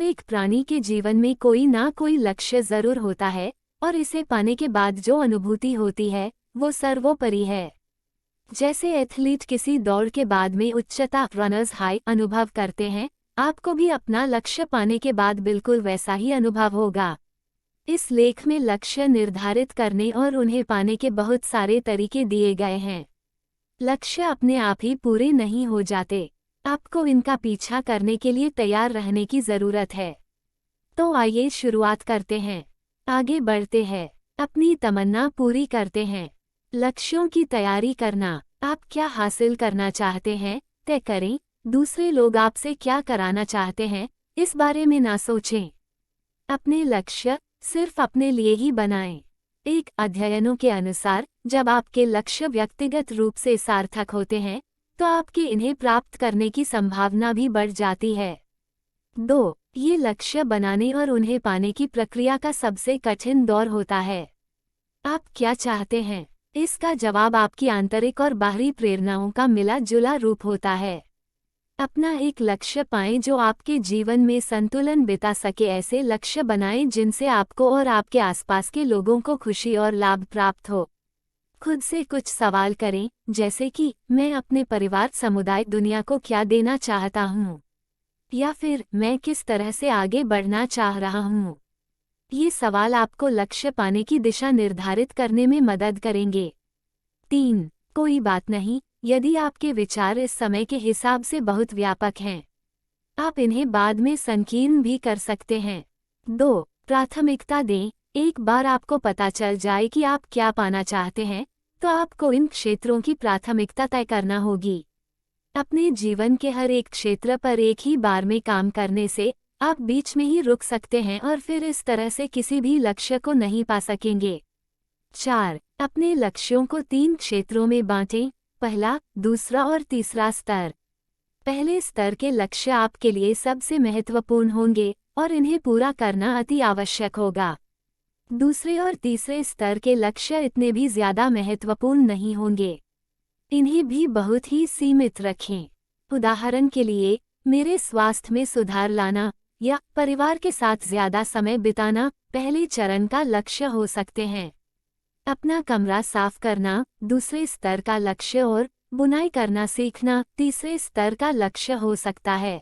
हर एक प्राणी के जीवन में कोई ना कोई लक्ष्य जरूर होता है और इसे पाने के बाद जो अनुभूति होती है वो सर्वोपरि है। जैसे एथलीट किसी दौड़ के बाद में उच्चता रनर्स हाई अनुभव करते हैं, आपको भी अपना लक्ष्य पाने के बाद बिल्कुल वैसा ही अनुभव होगा। इस लेख में लक्ष्य निर्धारित करने और उन्हें पाने के बहुत सारे तरीके दिए गए हैं। लक्ष्य अपने आप ही पूरे नहीं हो जाते, आपको इनका पीछा करने के लिए तैयार रहने की जरूरत है। तो आइए शुरुआत करते हैं, आगे बढ़ते हैं, अपनी तमन्ना पूरी करते हैं। लक्ष्यों की तैयारी करना। आप क्या हासिल करना चाहते हैं तय करें, दूसरे लोग आपसे क्या कराना चाहते हैं इस बारे में ना सोचें। अपने लक्ष्य सिर्फ अपने लिए ही बनाएं। एक अध्ययनों के अनुसार जब आपके लक्ष्य व्यक्तिगत रूप से सार्थक होते हैं तो आपके इन्हें प्राप्त करने की संभावना भी बढ़ जाती है। 2. ये लक्ष्य बनाने और उन्हें पाने की प्रक्रिया का सबसे कठिन दौर होता है। आप क्या चाहते हैं, इसका जवाब आपकी आंतरिक और बाहरी प्रेरणाओं का मिला जुला रूप होता है। अपना एक लक्ष्य पाएं जो आपके जीवन में संतुलन बिता सके। ऐसे लक्ष्य बनाएं जिनसे आपको और आपके आसपास के लोगों को खुशी और लाभ प्राप्त हो। खुद से कुछ सवाल करें, जैसे कि मैं अपने परिवार, समुदाय, दुनिया को क्या देना चाहता हूँ, या फिर मैं किस तरह से आगे बढ़ना चाह रहा हूँ। ये सवाल आपको लक्ष्य पाने की दिशा निर्धारित करने में मदद करेंगे। 3. कोई बात नहीं यदि आपके विचार इस समय के हिसाब से बहुत व्यापक हैं, आप इन्हें बाद में संकीर्ण भी कर सकते हैं। 2. प्राथमिकता दें। एक बार आपको पता चल जाए कि आप क्या पाना चाहते हैं तो आपको इन क्षेत्रों की प्राथमिकता तय करना होगी। अपने जीवन के हर एक क्षेत्र पर एक ही बार में काम करने से आप बीच में ही रुक सकते हैं और फिर इस तरह से किसी भी लक्ष्य को नहीं पा सकेंगे। 4. अपने लक्ष्यों को 3 क्षेत्रों में बांटें, पहला, दूसरा और तीसरा स्तर। पहले स्तर के लक्ष्य आपके लिए सबसे महत्वपूर्ण होंगे और इन्हें पूरा करना अति आवश्यक होगा। दूसरे और तीसरे स्तर के लक्ष्य इतने भी ज्यादा महत्वपूर्ण नहीं होंगे, इन्हें भी बहुत ही सीमित रखें। उदाहरण के लिए, मेरे स्वास्थ्य में सुधार लाना या परिवार के साथ ज्यादा समय बिताना पहले चरण का लक्ष्य हो सकते हैं। अपना कमरा साफ करना दूसरे स्तर का लक्ष्य और बुनाई करना सीखना तीसरे स्तर का लक्ष्य हो सकता है।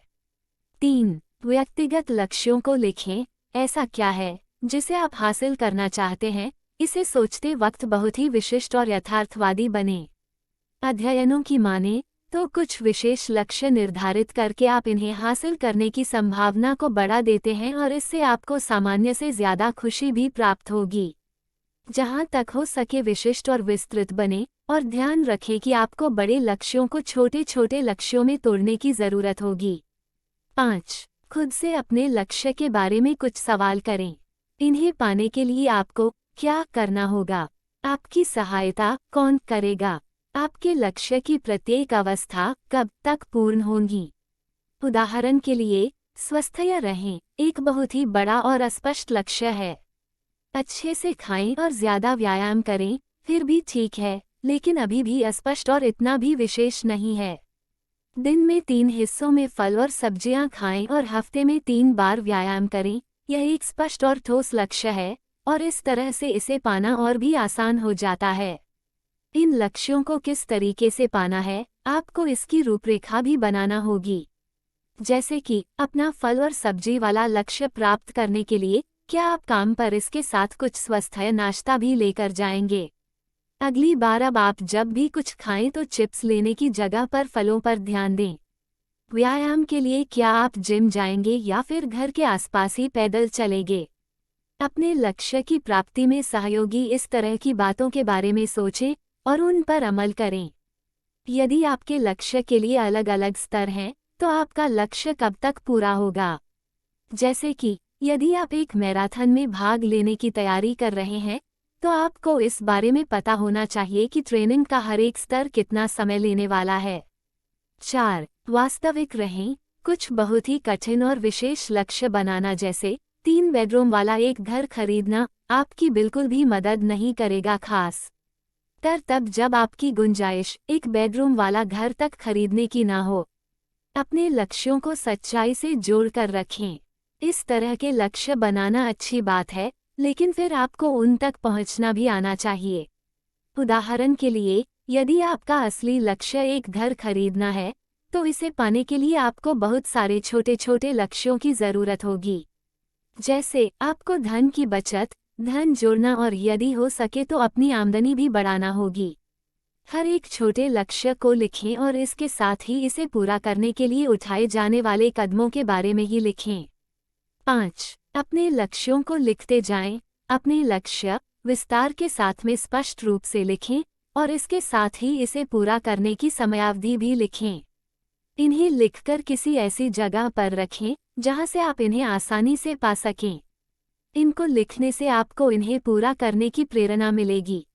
3. व्यक्तिगत लक्ष्यों को लिखें। ऐसा क्या है जिसे आप हासिल करना चाहते हैं, इसे सोचते वक्त बहुत ही विशिष्ट और यथार्थवादी बने। अध्ययनों की माने तो कुछ विशेष लक्ष्य निर्धारित करके आप इन्हें हासिल करने की संभावना को बढ़ा देते हैं और इससे आपको सामान्य से ज्यादा खुशी भी प्राप्त होगी। जहां तक हो सके विशिष्ट और विस्तृत बने और ध्यान रखें कि आपको बड़े लक्ष्यों को छोटे छोटे लक्ष्यों में तोड़ने की जरूरत होगी। 5. खुद से अपने लक्ष्य के बारे में कुछ सवाल करें। इन्हें पाने के लिए आपको क्या करना होगा, आपकी सहायता कौन करेगा, आपके लक्ष्य की प्रत्येक अवस्था कब तक पूर्ण होंगी। उदाहरण के लिए, स्वस्थ रहें एक बहुत ही बड़ा और अस्पष्ट लक्ष्य है। अच्छे से खाएं और ज्यादा व्यायाम करें फिर भी ठीक है, लेकिन अभी भी अस्पष्ट और इतना भी विशेष नहीं है। दिन में 3 हिस्सों में फल और सब्जियां खाएं और हफ्ते में 3 बार व्यायाम करें। यह एक स्पष्ट और ठोस लक्ष्य है और इस तरह से इसे पाना और भी आसान हो जाता है। इन लक्ष्यों को किस तरीके से पाना है, आपको इसकी रूपरेखा भी बनाना होगी। जैसे कि अपना फल और सब्जी वाला लक्ष्य प्राप्त करने के लिए क्या आप काम पर इसके साथ कुछ स्वस्थ नाश्ता भी लेकर जाएंगे। अगली बार अब आप जब भी कुछ खाएं तो चिप्स लेने की जगह पर फलों पर ध्यान दें। व्यायाम के लिए क्या आप जिम जाएंगे या फिर घर के आसपास ही पैदल चलेंगे। अपने लक्ष्य की प्राप्ति में सहयोगी इस तरह की बातों के बारे में सोचें और उन पर अमल करें। यदि आपके लक्ष्य के लिए अलग अलग स्तर हैं तो आपका लक्ष्य कब तक पूरा होगा। जैसे कि यदि आप एक मैराथन में भाग लेने की तैयारी कर रहे हैं तो आपको इस बारे में पता होना चाहिए कि ट्रेनिंग का हर एक स्तर कितना समय लेने वाला है। 4. वास्तविक रहें। कुछ बहुत ही कठिन और विशेष लक्ष्य बनाना, जैसे 3 बेडरूम वाला एक घर खरीदना, आपकी बिल्कुल भी मदद नहीं करेगा, खास कर तब जब आपकी गुंजाइश एक बेडरूम वाला घर तक खरीदने की ना हो। अपने लक्ष्यों को सच्चाई से जोड़कर रखें। इस तरह के लक्ष्य बनाना अच्छी बात है, लेकिन फिर आपको उन तक पहुंचना भी आना चाहिए। उदाहरण के लिए, यदि आपका असली लक्ष्य एक घर खरीदना है, तो इसे पाने के लिए आपको बहुत सारे छोटे छोटे लक्ष्यों की जरूरत होगी। जैसे आपको धन की बचत, धन जोड़ना और यदि हो सके तो अपनी आमदनी भी बढ़ाना होगी। हर एक छोटे लक्ष्य को लिखें और इसके साथ ही इसे पूरा करने के लिए उठाए जाने वाले कदमों के बारे में ही लिखें। 5. अपने लक्ष्यों को लिखते जाएं। अपने लक्ष्य विस्तार के साथ में स्पष्ट रूप से लिखें और इसके साथ ही इसे पूरा करने की समयावधि भी लिखें। इन्हें लिखकर किसी ऐसी जगह पर रखें जहां से आप इन्हें आसानी से पा सकें। इनको लिखने से आपको इन्हें पूरा करने की प्रेरणा मिलेगी।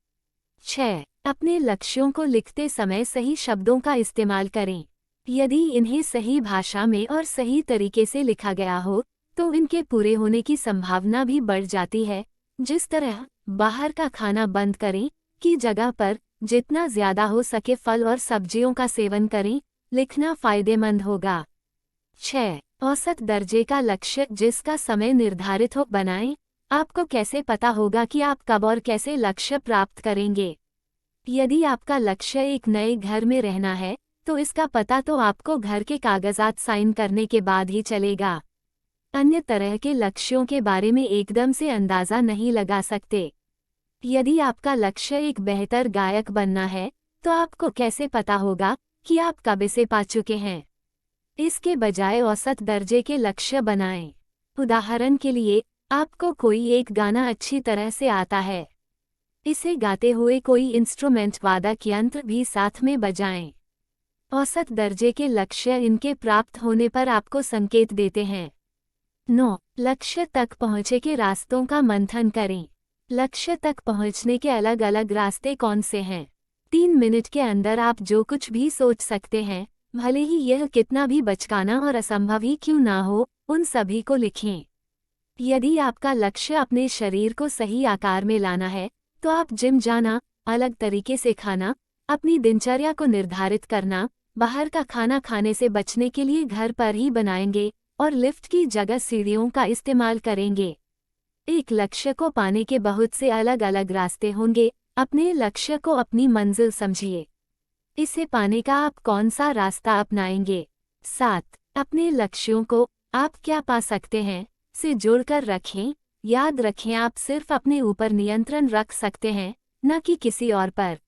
6. अपने लक्ष्यों को लिखते समय सही शब्दों का इस्तेमाल करें। यदि इन्हें सही भाषा में और सही तरीके से लिखा गया हो, तो इनके पूरे होने की संभावना भी बढ़ जाती है। जिस तरह बाहर का खाना बंद करें की जगह पर जितना ज्यादा हो सके फल और सब्जियों का सेवन करें, लिखना फायदेमंद होगा। 6. औसत दर्जे का लक्ष्य जिसका समय निर्धारित हो बनाएं। आपको कैसे पता होगा कि आप कब और कैसे लक्ष्य प्राप्त करेंगे? यदि आपका लक्ष्य एक नए घर में रहना है, तो इसका पता तो आपको घर के कागजात साइन करने के बाद ही चलेगा। अन्य तरह के लक्ष्यों के बारे में एकदम से अंदाजा नहीं लगा सकते। यदि आपका लक्ष्य एक बेहतर गायक बनना है, तो आपको कैसे पता होगा कि आप कब इसे पा चुके हैं? इसके बजाय औसत दर्जे के लक्ष्य बनाएं। उदाहरण के लिए, आपको कोई एक गाना अच्छी तरह से आता है। इसे गाते हुए कोई इंस्ट्रूमेंट वादक यंत्र भी साथ में बजाएं। औसत दर्जे के लक्ष्य इनके प्राप्त होने पर आपको संकेत देते हैं। 9. लक्ष्य तक पहुँचे के रास्तों का मंथन करें। लक्ष्य तक पहुँचने के अलग अलग रास्ते कौन से हैं? 3 मिनट के अंदर आप जो कुछ भी सोच सकते हैं, भले ही यह कितना भी बचकाना और असंभव ही क्यों ना हो, उन सभी को लिखें। यदि आपका लक्ष्य अपने शरीर को सही आकार में लाना है, तो आप जिम जाना, अलग तरीके से खाना, अपनी दिनचर्या को निर्धारित करना, बाहर का खाना खाने से बचने के लिए घर पर ही बनाएंगे और लिफ्ट की जगह सीढ़ियों का इस्तेमाल करेंगे। एक लक्ष्य को पाने के बहुत से अलग अलग रास्ते होंगे। अपने लक्ष्य को अपनी मंजिल समझिए। इसे पाने का आप कौन सा रास्ता अपनाएंगे? 7. अपने लक्ष्यों को आप क्या पा सकते हैं से जोड़कर रखें। याद रखें, आप सिर्फ अपने ऊपर नियंत्रण रख सकते हैं, न कि किसी और पर।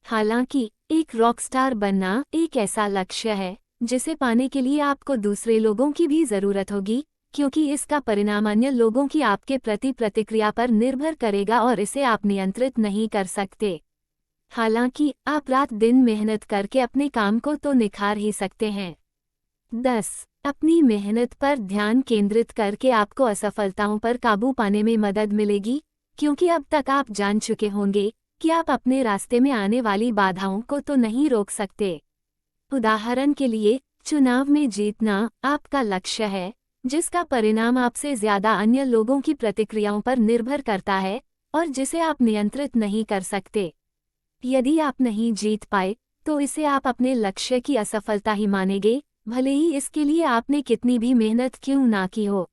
हालांकि एक रॉकस्टार बनना एक ऐसा लक्ष्य है जिसे पाने के लिए आपको दूसरे लोगों की भी जरूरत होगी, क्योंकि इसका परिणाम अन्य लोगों की आपके प्रति प्रतिक्रिया पर निर्भर करेगा और इसे आप नियंत्रित नहीं कर सकते। हालांकि आप रात दिन मेहनत करके अपने काम को तो निखार ही सकते हैं। 10. अपनी मेहनत पर ध्यान केंद्रित करके आपको असफलताओं पर काबू पाने में मदद मिलेगी, क्योंकि अब तक आप जान चुके होंगे कि आप अपने रास्ते में आने वाली बाधाओं को तो नहीं रोक सकते। उदाहरण के लिए, चुनाव में जीतना आपका लक्ष्य है, जिसका परिणाम आपसे ज्यादा अन्य लोगों की प्रतिक्रियाओं पर निर्भर करता है और जिसे आप नियंत्रित नहीं कर सकते। यदि आप नहीं जीत पाए, तो इसे आप अपने लक्ष्य की असफलता ही मानेंगे, भले ही इसके लिए आपने कितनी भी मेहनत क्यों ना की हो।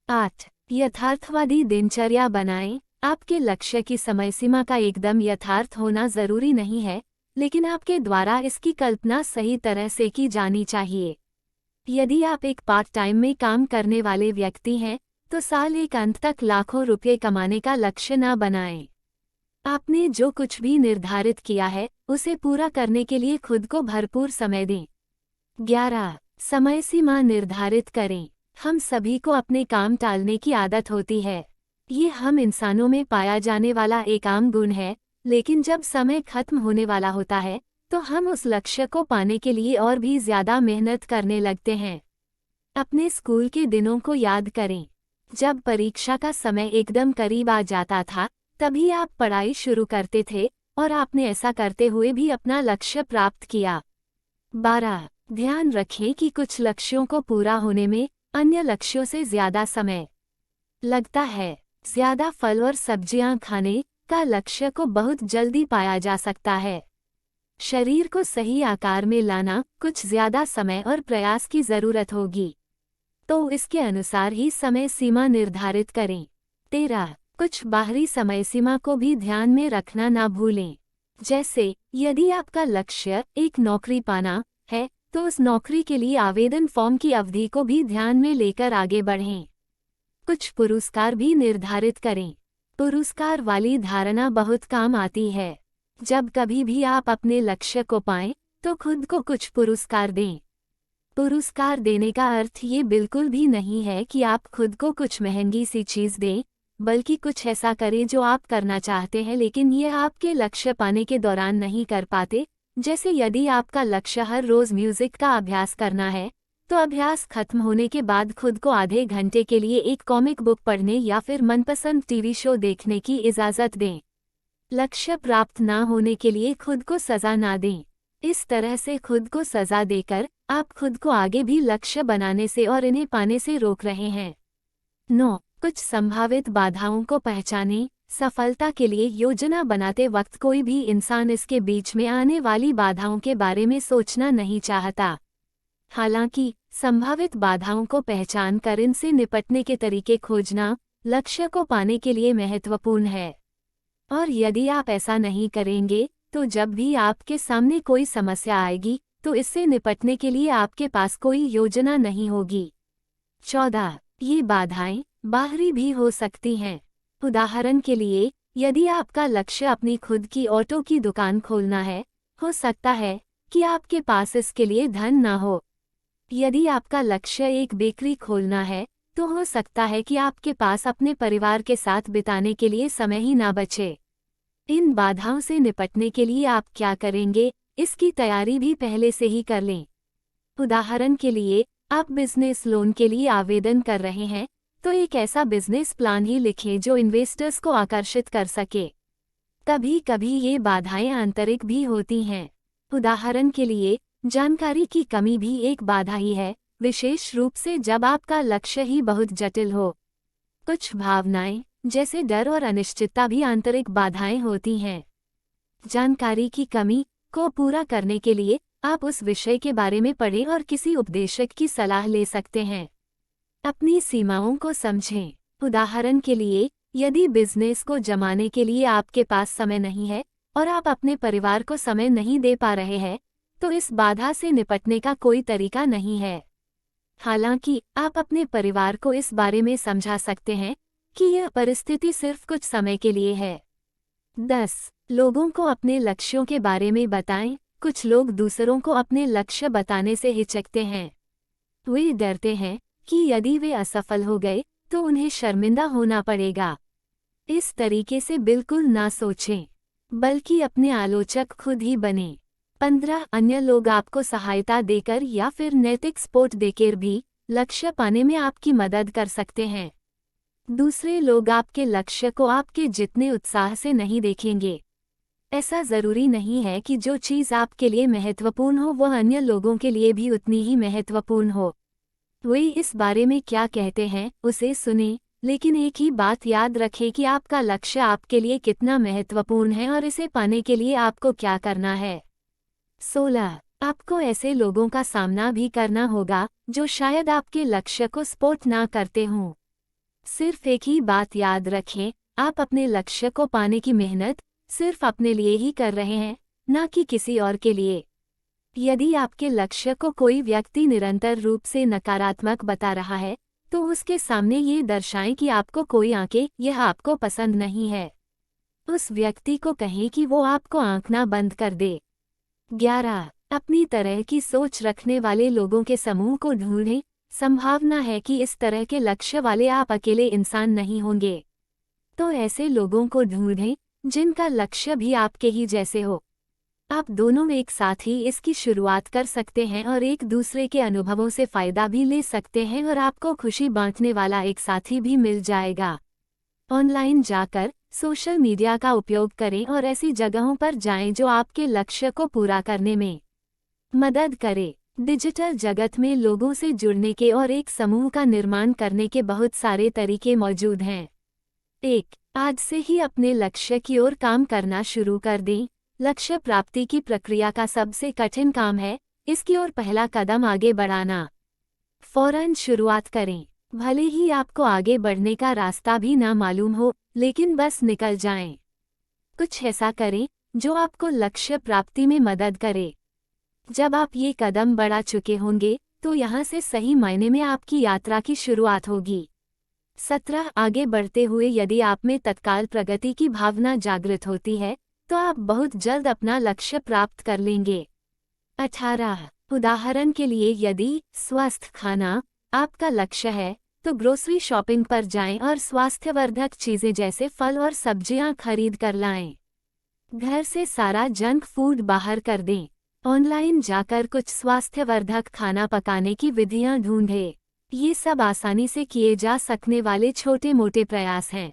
8. यथार्थवादी दिनचर्या बनाएं। आपके लक्ष्य की समय सीमा का एकदम यथार्थ होना जरूरी नहीं है, लेकिन आपके द्वारा इसकी कल्पना सही तरह से की जानी चाहिए। यदि आप एक पार्ट टाइम में काम करने वाले व्यक्ति हैं, तो साल एक अंत तक लाखों रुपये कमाने का लक्ष्य न बनाएं। आपने जो कुछ भी निर्धारित किया है, उसे पूरा करने के लिए खुद को भरपूर समय दें। 11. समय सीमा निर्धारित करें। हम सभी को अपने काम टालने की आदत होती है। ये हम इंसानों में पाया जाने वाला एक आम गुण है, लेकिन जब समय खत्म होने वाला होता है, तो हम उस लक्ष्य को पाने के लिए और भी ज्यादा मेहनत करने लगते हैं। अपने स्कूल के दिनों को याद करें। जब परीक्षा का समय एकदम करीब आ जाता था, तभी आप पढ़ाई शुरू करते थे और आपने ऐसा करते हुए भी अपना लक्ष्य प्राप्त किया। 12. ध्यान रखें कि कुछ लक्ष्यों को पूरा होने में अन्य लक्ष्यों से ज्यादा समय लगता है। ज्यादा फल और सब्जियां खाने का लक्ष्य को बहुत जल्दी पाया जा सकता है। शरीर को सही आकार में लाना कुछ ज्यादा समय और प्रयास की जरूरत होगी। तो इसके अनुसार ही समय सीमा निर्धारित करें। 13. कुछ बाहरी समय सीमा को भी ध्यान में रखना ना भूलें। जैसे यदि आपका लक्ष्य एक नौकरी पाना है तो उस नौकरी के लिए आवेदन फॉर्म की अवधि को भी ध्यान में लेकर आगे बढ़ें। कुछ पुरस्कार भी निर्धारित करें। पुरस्कार वाली धारणा बहुत काम आती है। जब कभी भी आप अपने लक्ष्य को पाएं तो खुद को कुछ पुरस्कार दें। पुरस्कार देने का अर्थ ये बिल्कुल भी नहीं है कि आप खुद को कुछ महंगी सी चीज़ दें, बल्कि कुछ ऐसा करें जो आप करना चाहते हैं लेकिन ये आपके लक्ष्य पाने के दौरान नहीं कर पाते। जैसे यदि आपका लक्ष्य हर रोज़ म्यूज़िक का अभ्यास करना है तो अभ्यास खत्म होने के बाद खुद को आधे घंटे के लिए एक कॉमिक बुक पढ़ने या फिर मनपसंद टीवी शो देखने की इजाज़त दें। लक्ष्य प्राप्त ना होने के लिए खुद को सज़ा ना दें। इस तरह से खुद को सज़ा देकर आप खुद को आगे भी लक्ष्य बनाने से और इन्हें पाने से रोक रहे हैं। 9. कुछ संभावित बाधाओं को पहचानें। सफलता के लिए योजना बनाते वक्त कोई भी इंसान इसके बीच में आने वाली बाधाओं के बारे में सोचना नहीं चाहता। हालांकि संभावित बाधाओं को पहचान कर इनसे निपटने के तरीके खोजना लक्ष्य को पाने के लिए महत्वपूर्ण है। और यदि आप ऐसा नहीं करेंगे तो जब भी आपके सामने कोई समस्या आएगी तो इससे निपटने के लिए आपके पास कोई योजना नहीं होगी। 14. ये बाधाएं बाहरी भी हो सकती हैं। उदाहरण के लिए यदि आपका लक्ष्य अपनी खुद की ऑटो की दुकान खोलना है, हो सकता है कि आपके पास इसके लिए धन ना हो। यदि आपका लक्ष्य एक बेकरी खोलना है तो हो सकता है कि आपके पास अपने परिवार के साथ बिताने के लिए समय ही ना बचे। इन बाधाओं से निपटने के लिए आप क्या करेंगे, इसकी तैयारी भी पहले से ही कर लें। उदाहरण के लिए आप बिजनेस लोन के लिए आवेदन कर रहे हैं तो एक ऐसा बिजनेस प्लान ही लिखें जो इन्वेस्टर्स को आकर्षित कर सके। कभी कभी ये बाधाएं आंतरिक भी होती हैं। उदाहरण के लिए जानकारी की कमी भी एक बाधा ही है, विशेष रूप से जब आपका लक्ष्य ही बहुत जटिल हो। कुछ भावनाएं जैसे डर और अनिश्चितता भी आंतरिक बाधाएं होती हैं। जानकारी की कमी को पूरा करने के लिए आप उस विषय के बारे में पढ़ें और किसी उपदेशक की सलाह ले सकते हैं। अपनी सीमाओं को समझें। उदाहरण के लिए यदि बिजनेस को जमाने के लिए आपके पास समय नहीं है और आप अपने परिवार को समय नहीं दे पा रहे हैं तो इस बाधा से निपटने का कोई तरीका नहीं है। हालांकि आप अपने परिवार को इस बारे में समझा सकते हैं कि यह परिस्थिति सिर्फ कुछ समय के लिए है। 10. लोगों को अपने लक्ष्यों के बारे में बताएं। कुछ लोग दूसरों को अपने लक्ष्य बताने से हिचकते हैं। वे डरते हैं कि यदि वे असफल हो गए तो उन्हें शर्मिंदा होना पड़ेगा। इस तरीके से बिल्कुल ना सोचें, बल्कि अपने आलोचक खुद ही बनें। 15. अन्य लोग आपको सहायता देकर या फिर नैतिक सपोर्ट देकर भी लक्ष्य पाने में आपकी मदद कर सकते हैं। दूसरे लोग आपके लक्ष्य को आपके जितने उत्साह से नहीं देखेंगे। ऐसा ज़रूरी नहीं है कि जो चीज़ आपके लिए महत्वपूर्ण हो वह अन्य लोगों के लिए भी उतनी ही महत्वपूर्ण हो। वे इस बारे में क्या कहते हैं उसे सुनें, लेकिन एक ही बात याद रखें कि आपका लक्ष्य आपके लिए कितना महत्वपूर्ण है और इसे पाने के लिए आपको क्या करना है। 16. आपको ऐसे लोगों का सामना भी करना होगा जो शायद आपके लक्ष्य को सपोर्ट ना करते हों। सिर्फ एक ही बात याद रखें, आप अपने लक्ष्य को पाने की मेहनत सिर्फ अपने लिए ही कर रहे हैं, ना कि किसी और के लिए। यदि आपके लक्ष्य को कोई व्यक्ति निरंतर रूप से नकारात्मक बता रहा है तो उसके सामने ये दर्शाएं कि आपको कोई आंके यह आपको पसंद नहीं है। उस व्यक्ति को कहें कि वो आपको आंकना बंद कर दे। 11. अपनी तरह की सोच रखने वाले लोगों के समूह को ढूंढें। संभावना है कि इस तरह के लक्ष्य वाले आप अकेले इंसान नहीं होंगे, तो ऐसे लोगों को ढूंढें जिनका लक्ष्य भी आपके ही जैसे हो। आप दोनों एक साथ ही इसकी शुरुआत कर सकते हैं और एक दूसरे के अनुभवों से फ़ायदा भी ले सकते हैं और आपको खुशी बांटने वाला एक साथी भी मिल जाएगा। ऑनलाइन जाकर सोशल मीडिया का उपयोग करें और ऐसी जगहों पर जाएं जो आपके लक्ष्य को पूरा करने में मदद करे। डिजिटल जगत में लोगों से जुड़ने के और एक समूह का निर्माण करने के बहुत सारे तरीके मौजूद हैं। 1. आज से ही अपने लक्ष्य की ओर काम करना शुरू कर दें। लक्ष्य प्राप्ति की प्रक्रिया का सबसे कठिन काम है इसकी ओर पहला कदम आगे बढ़ाना। फौरन शुरुआत करें। भले ही आपको आगे बढ़ने का रास्ता भी ना मालूम हो, लेकिन बस निकल जाएं। कुछ ऐसा करें जो आपको लक्ष्य प्राप्ति में मदद करे। जब आप ये कदम बढ़ा चुके होंगे, तो यहाँ से सही मायने में आपकी यात्रा की शुरुआत होगी। 17 आगे बढ़ते हुए यदि आप में तत्काल प्रगति की भावना जागृत होती है, तो आप बहुत जल्द अपना लक्ष्य प्राप्त कर लेंगे। 18 उदाहरण के लिए यदि स्वस्थ खाना आपका लक्ष्य है, तो ग्रोसरी शॉपिंग पर जाएं और स्वास्थ्यवर्धक चीजें जैसे फल और सब्जियां खरीद कर लाएं। घर से सारा जंक फूड बाहर कर दें। ऑनलाइन जाकर कुछ स्वास्थ्यवर्धक खाना पकाने की विधियां ढूंढें। ये सब आसानी से किए जा सकने वाले छोटे मोटे प्रयास हैं।